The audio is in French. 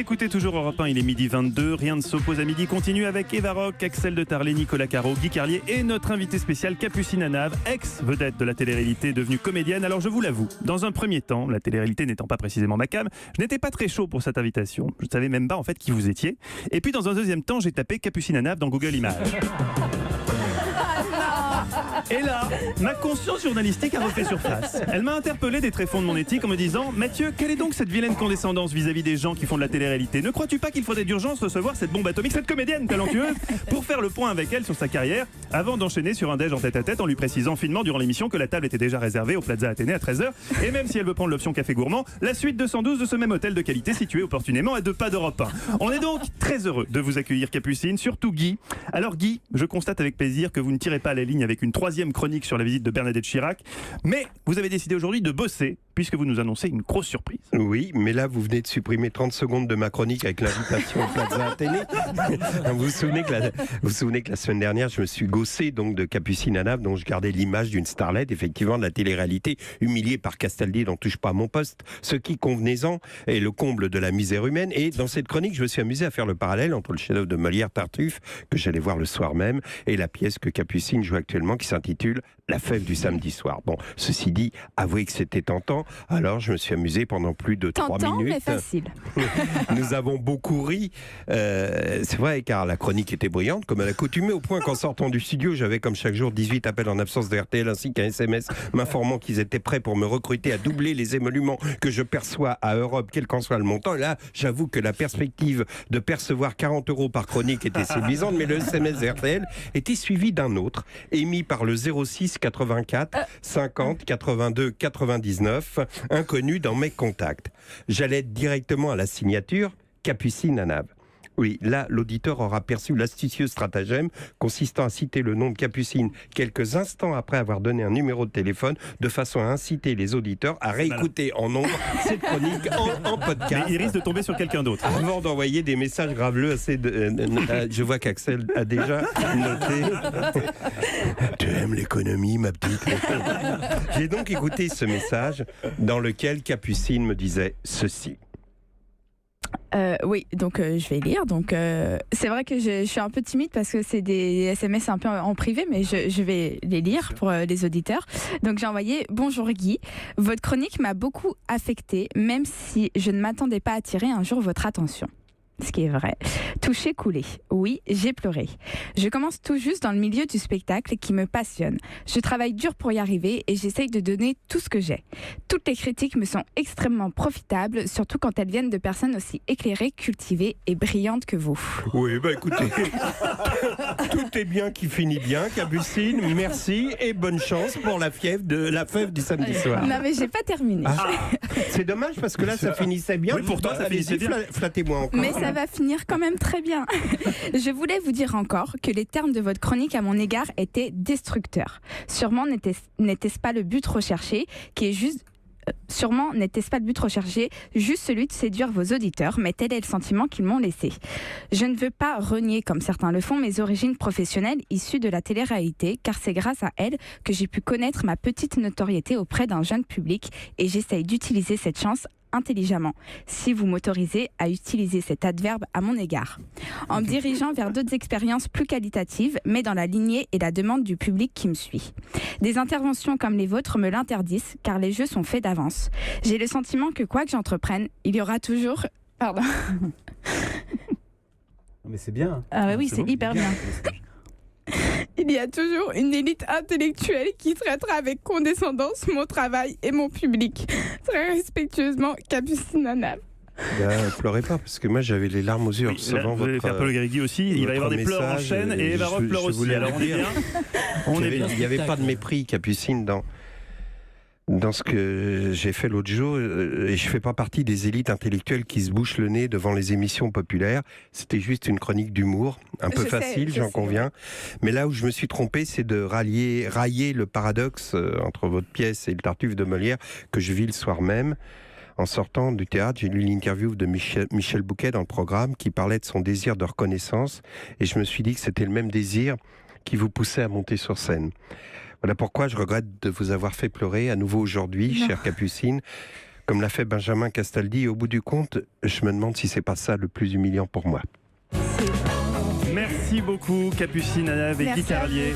écoutez toujours Europe 1, il est midi 22. Rien ne s'oppose à midi. Continue avec Eva Rock, Axel de Tarlet, Nicolas Caro, Guy Carlier et notre invité spécial Capucine Anave, ex-vedette de la télé-réalité, devenue comédienne. Alors je vous l'avoue, dans un premier temps, la télé-réalité n'étant pas précisément ma came, je n'étais pas très chaud pour cette invitation. Je ne savais même pas en fait qui vous étiez. Et puis dans un deuxième temps, j'ai tapé Capucine Anave dans Google Images. Et là, ma conscience journalistique a refait surface. Elle m'a interpellé des tréfonds de mon éthique en me disant « Mathieu, quelle est donc cette vilaine condescendance vis-à-vis des gens qui font de la télé-réalité ? Ne crois-tu pas qu'il faudrait d'urgence recevoir cette bombe atomique, cette comédienne talentueuse, pour faire le point avec elle sur sa carrière, avant d'enchaîner sur un déj en tête-à-tête en lui précisant finement durant l'émission que la table était déjà réservée au Plaza Athénée à 13h, et même si elle veut prendre l'option café gourmand, la suite 212 de ce même hôtel de qualité situé opportunément à 2 pas d'Europe 1. On est donc très heureux de vous accueillir, Capucine, surtout Guy. Alors Guy, je constate avec plaisir que vous ne tirez pas la ligne avec une troisième chronique sur la visite de Bernadette Chirac, mais vous avez décidé aujourd'hui de bosser puisque vous nous annoncez une grosse surprise. Oui, mais là vous venez de supprimer 30 secondes de ma chronique avec l'invitation au Plaza Athénée. Vous vous souvenez que la semaine dernière je me suis gaussé donc de Capucine Anave, dont je gardais l'image d'une starlette, effectivement de la télé-réalité, humiliée par Castaldi dont touche pas à mon poste, ce qui, convenez-en, est le comble de la misère humaine. Et dans cette chronique, je me suis amusé à faire le parallèle entre le chef-d'œuvre de Molière, Tartuffe, que j'allais voir le soir même, et la pièce que Capucine joue actuellement, qui s'intitule La fève du samedi soir. Bon, ceci dit, avouez que c'était tentant, alors je me suis amusé pendant plus de 3 minutes. Tentant, mais facile. Nous avons beaucoup ri, c'est vrai, car la chronique était brillante, comme à l'accoutumée, au point qu'en sortant du studio, j'avais comme chaque jour 18 appels en absence de RTL, ainsi qu'un SMS m'informant qu'ils étaient prêts pour me recruter à doubler les émoluments que je perçois à Europe, quel qu'en soit le montant. Et là, j'avoue que la perspective de percevoir 40 € par chronique était séduisante, mais le SMS de RTL était suivi d'un autre, émis par le 06 84 50 82 99, inconnu dans mes contacts. J'allais directement à la signature Capucine Anave. Oui, là, l'auditeur aura perçu l'astucieux stratagème consistant à citer le nom de Capucine quelques instants après avoir donné un numéro de téléphone, de façon à inciter les auditeurs à réécouter en nombre cette chronique en podcast. Mais il risque de tomber sur quelqu'un d'autre. Avant d'envoyer des messages graveleux je vois qu'Axel a déjà noté. Tu aimes l'économie, ma petite? J'ai donc écouté ce message dans lequel Capucine me disait ceci. Oui, donc je vais lire. Donc c'est vrai que je suis un peu timide parce que c'est des SMS un peu en privé, mais je vais les lire pour les auditeurs. Donc j'ai envoyé: Bonjour Guy, votre chronique m'a beaucoup affectée, même si je ne m'attendais pas à attirer un jour votre attention. Ce qui est vrai. Touché, coulé. Oui, j'ai pleuré. Je commence tout juste dans le milieu du spectacle qui me passionne. Je travaille dur pour y arriver et j'essaye de donner tout ce que j'ai. Toutes les critiques me sont extrêmement profitables, surtout quand elles viennent de personnes aussi éclairées, cultivées et brillantes que vous. Oui, bah écoutez, tout est bien qui finit bien, Capucine. Merci et bonne chance pour la fève du samedi soir. Non mais j'ai pas terminé. C'est dommage parce que là ça finissait bien. Oui, pourtant ça finissait bien. Flattez-moi encore. Mais ça va finir quand même très bien. Je voulais vous dire encore que les termes de votre chronique à mon égard étaient destructeurs. Sûrement n'était-ce pas le but recherché, juste celui de séduire vos auditeurs, mais tel est le sentiment qu'ils m'ont laissé. Je ne veux pas renier, comme certains le font, mes origines professionnelles issues de la télé-réalité, car c'est grâce à elles que j'ai pu connaître ma petite notoriété auprès d'un jeune public, et j'essaye d'utiliser cette chance intelligemment, si vous m'autorisez à utiliser cet adverbe à mon égard, en me dirigeant vers d'autres expériences plus qualitatives, mais dans la lignée et la demande du public qui me suit. Des interventions comme les vôtres me l'interdisent, car les jeux sont faits d'avance. J'ai le sentiment que quoi que j'entreprenne, il y aura toujours... Pardon. Mais c'est bien. Ah oui, c'est hyper bien. Il y a toujours une élite intellectuelle qui traitera avec condescendance mon travail et mon public. Très respectueusement, Capucine Anave. Pleurez pas, parce que moi j'avais les larmes aux yeux. Vous allez faire Paul Guérigui aussi. Il va y avoir des pleurs en chaîne et Eva Rock pleure aussi. Alors on est bien. Il n'y avait pas de mépris, Capucine, dans ce que j'ai fait l'autre jour, et je fais pas partie des élites intellectuelles qui se bouchent le nez devant les émissions populaires. C'était juste une chronique d'humour, un peu facile, j'en conviens. Mais là où je me suis trompé, c'est de railler le paradoxe entre votre pièce et le Tartuffe de Molière que je vis le soir même. En sortant du théâtre, j'ai lu l'interview de Michel Bouquet dans le programme qui parlait de son désir de reconnaissance, et je me suis dit que c'était le même désir qui vous poussait à monter sur scène. Voilà pourquoi je regrette de vous avoir fait pleurer à nouveau aujourd'hui, chère Capucine. comme l'a fait Benjamin Castaldi. Et au bout du compte, je me demande si c'est pas ça le plus humiliant pour moi. Merci beaucoup, Capucine Anav et Guy Merci à vous. Carlier.